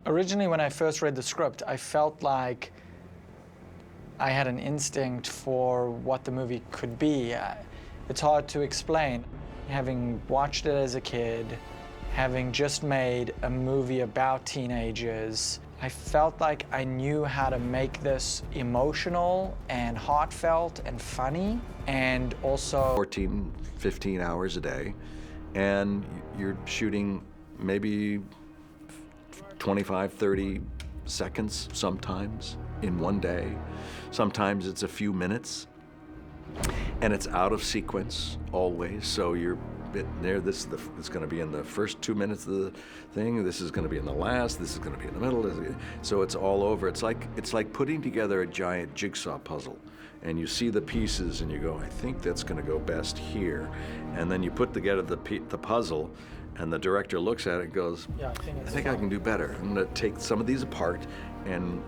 Originally, when I first read the script, I felt like I had an instinct for what the movie could be. It's hard to explain. Having watched it as a kid, having just made a movie about teenagers, I felt like I knew how to make this emotional and heartfelt and funny, and also 14, 15 hours a day, and you're shooting maybe 25, 30 seconds sometimes in one day. Sometimes it's a few minutes, and it's out of sequence always, so you're there. It's going to be in the first 2 minutes of the thing. This is going to be in the last. This is going to be in the middle. So it's all over. It's like putting together a giant jigsaw puzzle, and you see the pieces, and you go, I think that's going to go best here, and then you put together the puzzle, and the director looks at it and goes, yeah, I think I can do better. I'm going to take some of these apart and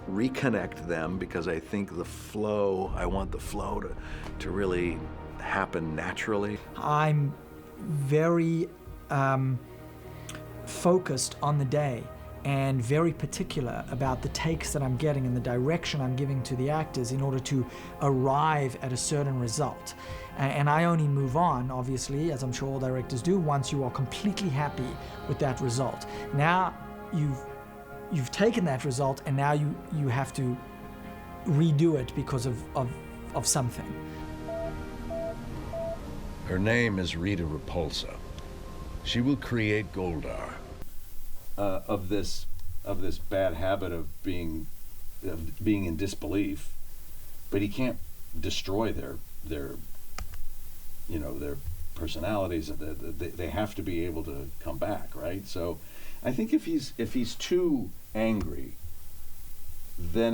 reconnect them, because I think I want the flow to really happen naturally. I'm very focused on the day and very particular about the takes that I'm getting and the direction I'm giving to the actors in order to arrive at a certain result. And I only move on, obviously, as I'm sure all directors do, once you are completely happy with that result. Now you've taken that result, and now you have to redo it because of something. Her name is Rita Repulsa. She will create Goldar. Of this bad habit of being in disbelief, but he can't destroy their personalities. They have to be able to come back, right? So I think if he's too angry, then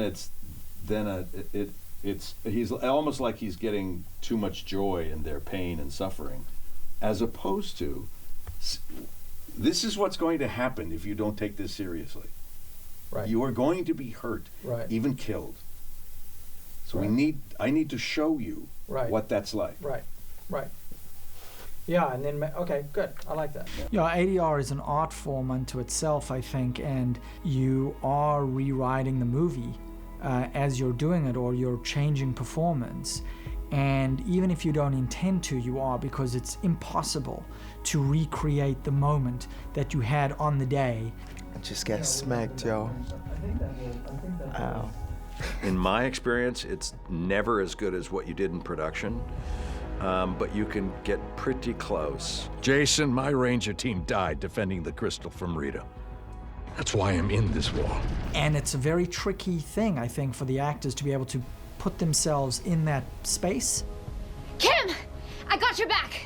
he's almost like he's getting too much joy in their pain and suffering, as opposed to, this is what's going to happen if you don't take this seriously. Right. You are going to be hurt, right, even killed. So right. I need to show you right. what that's like. Right, right. Yeah, and then, okay, good, I like that. Yeah, ADR is an art form unto itself, I think, and you are rewriting the movie as you're doing it, or you're changing performance. And even if you don't intend to, you are, because it's impossible to recreate the moment that you had on the day. I just got smacked, y'all. Ow. In my experience, it's never as good as what you did in production, but you can get pretty close. Jason, my Ranger team died defending the crystal from Rita. That's why I'm in this war. And it's a very tricky thing, I think, for the actors to be able to put themselves in that space. Kim, I got your back.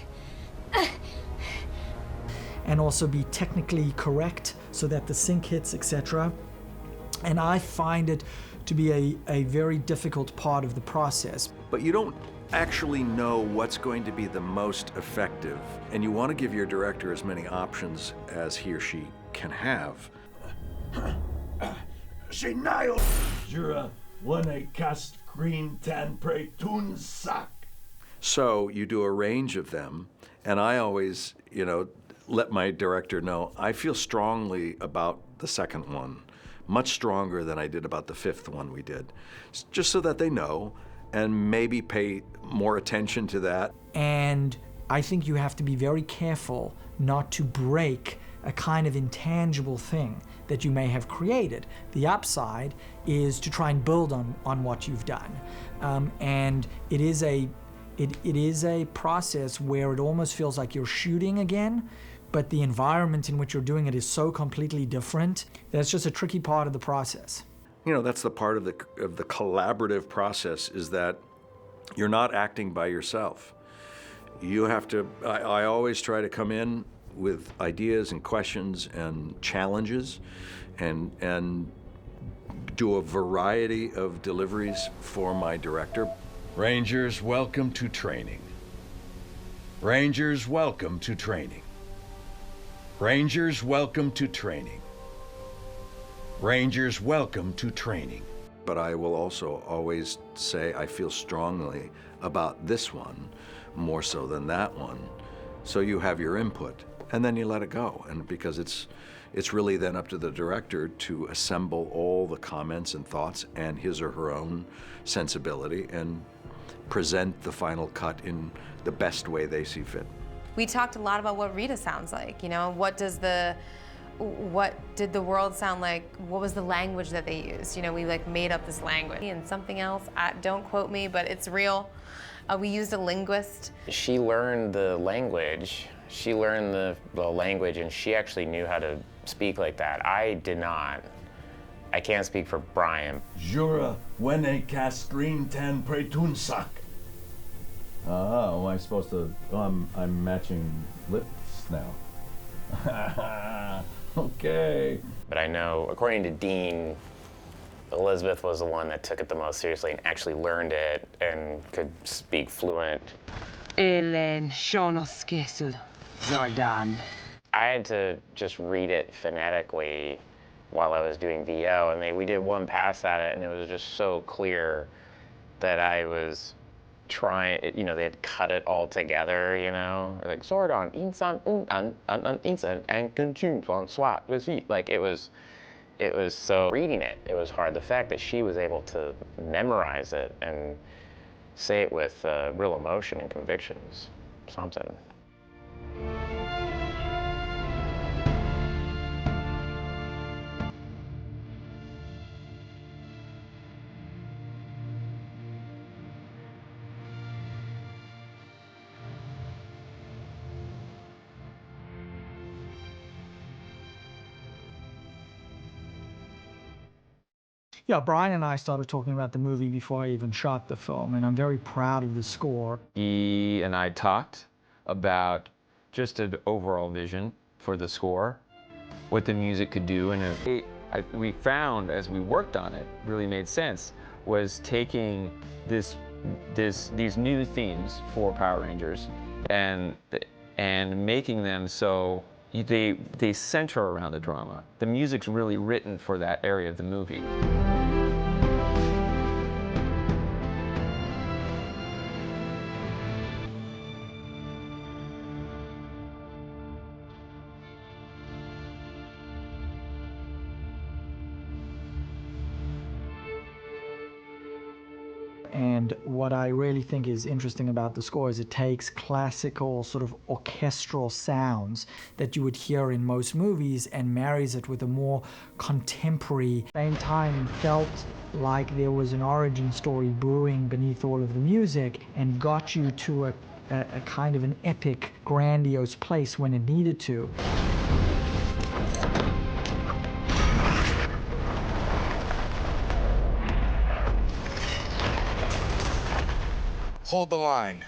And also be technically correct so that the sync hits, etc. And I find it to be a very difficult part of the process. But you don't actually know what's going to be the most effective, and you want to give your director as many options as he or she can have. She nailed Jura when I cast green tan pray tun sak. So you do a range of them, and I always, let my director know I feel strongly about the second one, much stronger than I did about the fifth one we did, just so that they know and maybe pay more attention to that. And I think you have to be very careful not to break a kind of intangible thing that you may have created. The upside is to try and build on what you've done. And it is a process where it almost feels like you're shooting again, but the environment in which you're doing it is so completely different. That's just a tricky part of the process. That's the part of the collaborative process, is that you're not acting by yourself. You have to, I always try to come in with ideas and questions and challenges and do a variety of deliveries for my director. Rangers, welcome to training. Rangers, welcome to training. Rangers, welcome to training. Rangers, welcome to training. But I will also always say I feel strongly about this one, more so than that one. So you have your input. and then you let it go. And because it's really then up to the director to assemble all the comments and thoughts and his or her own sensibility and present the final cut in the best way they see fit. We talked a lot about what Rita sounds like, you know, what did the world sound like? What was the language that they used? You know, we like made up this language. And something else, don't quote me, but it's real. We used a linguist. She learned the language. She learned the language, and she actually knew how to speak like that. I did not. I can't speak for Bryan. Jura wene screen ten pretunsak. Oh, am I supposed to? Oh, I'm matching lips now. Okay. But I know, according to Dean, Elizabeth was the one that took it the most seriously and actually learned it and could speak fluent. Ellen Shonoskesel Zordan. I had to just read it phonetically while I was doing VO, and we did one pass at it, and it was just so clear that I was trying, you know, they had cut it all together, you know, like Zordon, Insan, Insan, and Continue on Swat, like it was so, reading it was hard. The fact that she was able to memorize it and say it with real emotion and conviction is something. Yeah, Bryan and I started talking about the movie before I even shot the film, and I'm very proud of the score. He and I talked about just an overall vision for the score, what the music could do, and we found as we worked on it, really made sense, was taking these new themes for Power Rangers and making them so they center around the drama. The music's really written for that area of the movie. And what I really think is interesting about the score is it takes classical sort of orchestral sounds that you would hear in most movies and marries it with a more contemporary, same time felt like there was an origin story brewing beneath all of the music and got you to a kind of an epic, grandiose place when it needed to. Hold the line.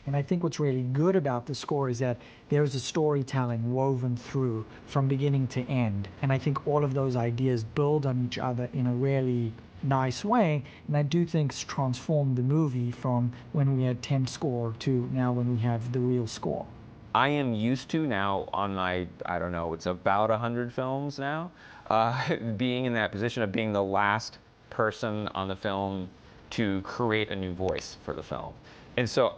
And I think what's really good about the score is that there's a storytelling woven through from beginning to end. And I think all of those ideas build on each other in a really nice way. And I do think it's transformed the movie from when we had temp score to now when we have the real score. I am used to now on my, I don't know, it's about 100 films now, being in that position of being the last person on the film to create a new voice for the film. And so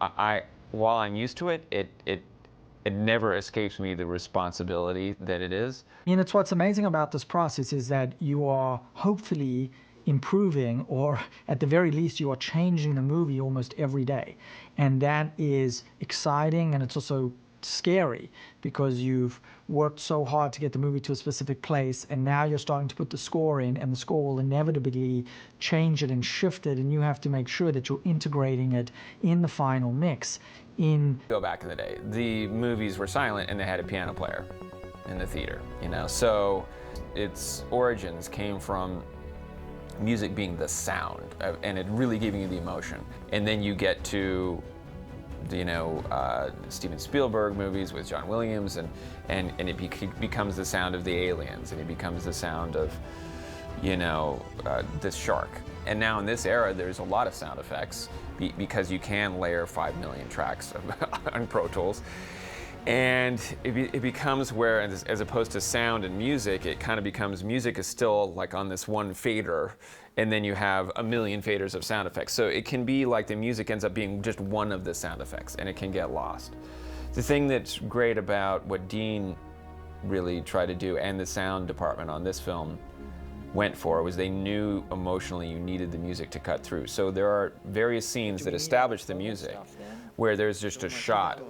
while I'm used to it, it never escapes me the responsibility that it is. And it's what's amazing about this process is that you are hopefully improving, or at the very least you are changing the movie almost every day. And that is exciting, and it's also scary because you've worked so hard to get the movie to a specific place, and now you're starting to put the score in, and the score will inevitably change it and shift it, and you have to make sure that you're integrating it in the final mix. Go back in the day, the movies were silent and they had a piano player in the theater, you know, so its origins came from music being the sound and it really giving you the emotion. And then you get to, you know, Steven Spielberg movies with John Williams, and it becomes the sound of the aliens, and it becomes the sound of, you know, this shark. And now in this era, there's a lot of sound effects because you can layer 5 million tracks on Pro Tools. And it becomes where, as opposed to sound and music, it kind of becomes music is still like on this one fader, and then you have a million faders of sound effects. So it can be like the music ends up being just one of the sound effects, and it can get lost. The thing that's great about what Dean really tried to do, and the sound department on this film went for, was they knew emotionally you needed the music to cut through. So there are various scenes that establish the music where there's just a shot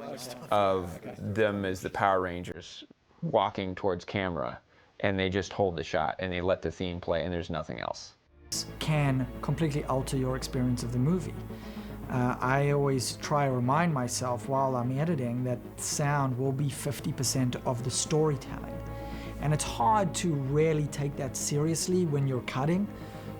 of them as the Power Rangers walking towards camera, and they just hold the shot and they let the theme play and there's nothing else. Can completely alter your experience of the movie. I always try to remind myself while I'm editing that sound will be 50% of the storytelling. And it's hard to really take that seriously when you're cutting,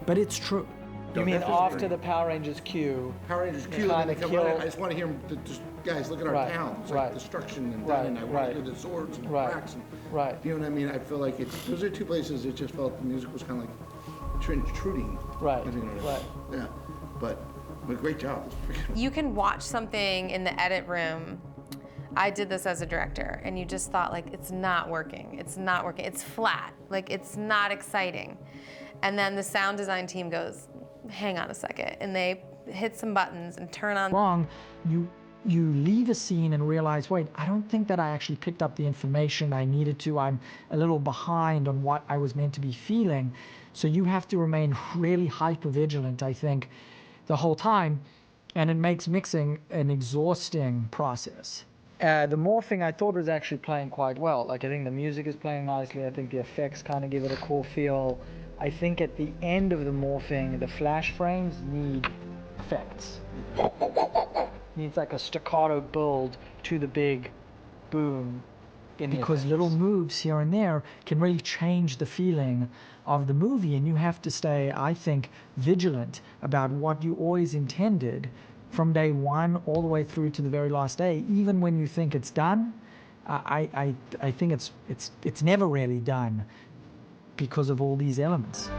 but it's true. You mean after the Power Rangers cue? Power Rangers cue, and they come running. I just want to hear them, guys, look at our town. It's like destruction and dying. I want to hear the swords and cracks. And, you know what I mean? I feel like those are two places it just felt the music was kind of like intruding. Right. Yeah. But great job. You can watch something in the edit room. I did this as a director, and you just thought, like, it's not working. It's not working. It's flat. Like, it's not exciting. And then the sound design team goes, hang on a second, and they hit some buttons and turn on. Wrong, you leave a scene and realize, wait, I don't think that I actually picked up the information I needed to. I'm a little behind on what I was meant to be feeling. So you have to remain really hyper-vigilant, I think, the whole time, and it makes mixing an exhausting process. The morphing I thought was actually playing quite well. Like, I think the music is playing nicely. I think the effects kind of give it a cool feel. I think at the end of the morphing, the flash frames need effects. Needs like a staccato build to the big boom. Because little moves here and there can really change the feeling of the movie, and you have to stay, I think, vigilant about what you always intended from day one all the way through to the very last day. Even when you think it's done, I think it's never really done because of all these elements.